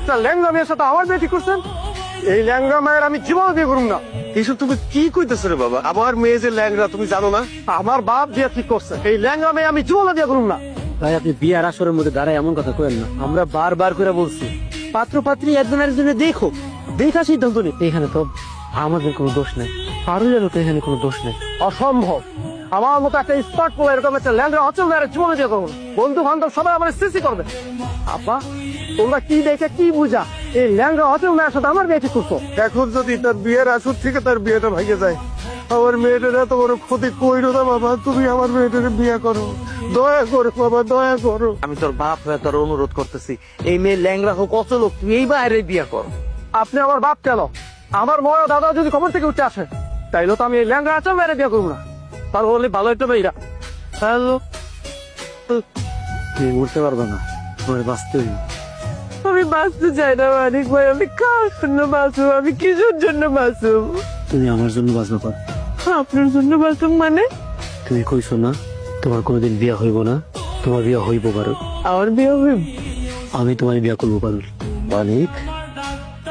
একটা ল্যাংড়া মেয়ের সাথে আমার বিয়ে ঠিক করছেন? এই ল্যাংড়া মেয়ের আমি জীবন দিয়ে করুন না। এইসব তুমি কি কইতেছো রে বাবা? আমার মেয়ে যে ল্যাংড়া তুমি জানো না? আমার বাপ বিয়ে ঠিক করছে, এই ল্যাংড়া মেয়ে আমি জীবন দিয়ে করুন না। ভাই আপনি বিয়ার আসরের মধ্যে দাঁড়ায় এমন কথা কইেন না। আমরা বারবার করে বলছি পাত্র পাত্রী একজন আরেকজনের দেখো, দেখা সিদ্ধান্ত নেই। এখানে তো আমাদের কোনো দোষ নেই, পারুলেরও তো এখানে কোনো দোষ নেই। অসম্ভব। আমার মতো একটা স্মার্ট পোলা এরকম একটা ল্যাংড়া অচল মেয়ের জীবনে দিয়ে করুন। বন্ধু বান্ধব সবাই আমার সিসি করবে। আপা তোমরা কি দেখে কি বুঝা এই ল্যাংড়া অচল মেয়ের সাথে আমার বিয়ে ঠিক করছো? এখন যদি তার বিয়ের আসর থেকে তার বিয়েটা ভাঙে যায়, আমার মেয়েটার এত বড় ক্ষতি কইরো না বাবা। তুমি আমার মেয়েটাকে বিয়ে করো, দয়া করো বাবা, দয়া করো। আমি তোর বাপ হয়ে তোর অনুরোধ করতেছি, এই মেয়ে ল্যাংড়া হোক অচল হোক, তুই এই বাইরে বিয়া কর। আপনি আমার বাপ কেন? আমার বড় দাদা যদি খবর থেকে উঠে আসে তাইলে তো আমি এই ল্যাংড়া অচল মেয়ের বিয়ে করবো না। তার বললে ভালো একটা মেয়েরা। হ্যালো, তুই উঠতে পারবে না, তোর বাঁচতে হইবে। আমি বাঁচতে চাই না মানিক ভাই। আমি কার জন্য বাঁচবো? আমি কিসের জন্য বাঁচবো? তুমি আমার জন্য বাঁচবে কর। আপনার জন্য বাঁচব মানে? তুমি কইছো না তোমার কোনোদিন বিয়া হইব না, তোমার বিয়া হইব পারো। আমার বিয়ে হইব? আমি তোমার বিয়া করবো পারুল। মানিক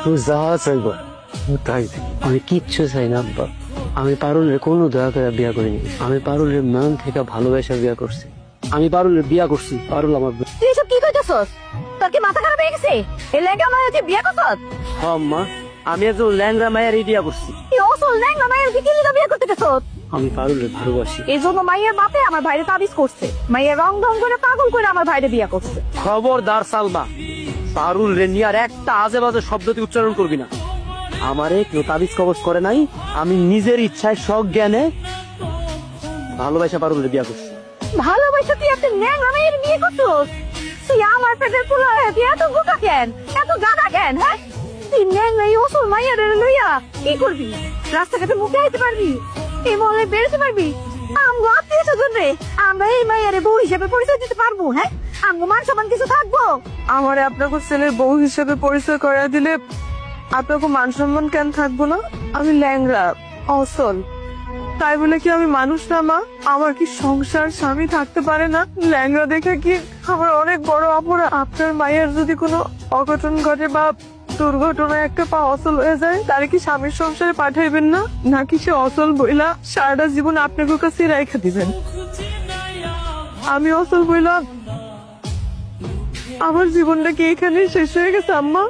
তুই যা চাইব তাই দিবি। আমি কিচ্ছু চাই না আব্বা। আমি পারুলের কোনো দয়া করে বিয়া করিনি। আমি পারুলের মন থেকে ভালোবাসা বিয়া করছি। আমি পারুলের বিয়া করছি, পারুল আমার। তুই এসব কি কইতেছস? তোর কি মাথা খারাপ হয়ে গেছে? এই লেগে আমার যে বিয়ে করছস? হ্যাঁ মা, আমি একজন ল্যাংড়া মায়ের বিয়া করছি। তুই অসল ল্যাংড়া মায়ের কি লিগা বিয়ে করতে গেছস? আমি পারুলের ভালোবাসি। এই জন্য মাইয়ের বাপে আমার ভাইরে তাবিজ করছে। মাইয়ের রং ঢং করে পাগল করে আমার ভাইরে বিয়ে করছে। খবরদার সালমা, পারুল রে নিয়ে আর একটা আজে বাজে শব্দ তুই উচ্চারণ করবি না। আমারে কেউ তাবিজ কবজ করে নাই। আমি নিজের ইচ্ছায় সব জ্ঞানে ভালোবাসা পারুলের বিয়া করছি। ভালোবাসা তুই একটা ল্যাংড়া মায়ের বিয়ে করছস? তুই আমার পেটের পোলা হয়ে তুই এত বোকা কেন, এত গাধা কেন? হ্যাঁ, তুই ল্যাংড়া এই অসল মাইয়ার লইয়া কি করবি? রাস্তাঘাটে মুখে আইতে পারবি? এই মহলে বেরোতে পারবি? আমগো আত্মীয় স্বজন রে আমরা এই মাইয়ারে বউ হিসেবে পরিচয় দিতে পারবো? হ্যাঁ, আমগো মান সম্মান কিছু থাকবো? আমার আপনাকে ছেলের বউ হিসেবে পরিচয় করা দিলে আপনাকে মান সম্মান কেন থাকবো না? আমি ল্যাংড়া অসল, তাই বলে কি আমি মানুষ না মা? আমার কি সংসার স্বামী থাকতে পারে না? ল্যাংড়া দেখে কি আমার অনেক বড় অপরাধ? আপনার মায়ের যদি কোনো অঘটন ঘটে বা দুর্ঘটনায় একটা পা অচল হয়ে যায়, তারে কি স্বামীর সংসারে পাঠাইবেন না, নাকি সে অচল বইলা সারাটা জীবন আপনাকে কাছে রেখে দিবেন? আমি অচল বইলা আমার জীবনটা কি এখানে শেষ হয়ে গেছে আম্মা?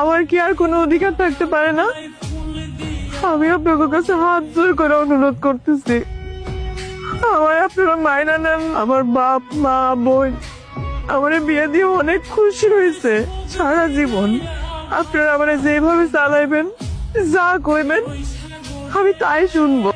আমার কি আর কোনো অধিকার থাকতে পারে না? আমি আপনাদের কাছে হাত জোর করে অনুরোধ করতেছি, আমার আপনারা মাইনা নেন। আমার বাপ মা বোন আমার বিয়ে দিয়ে অনেক খুশি হয়েছে। সারা জীবন আপনারা আমার যেভাবে চালাইবেন, যা কইবেন আমি তাই শুনবো।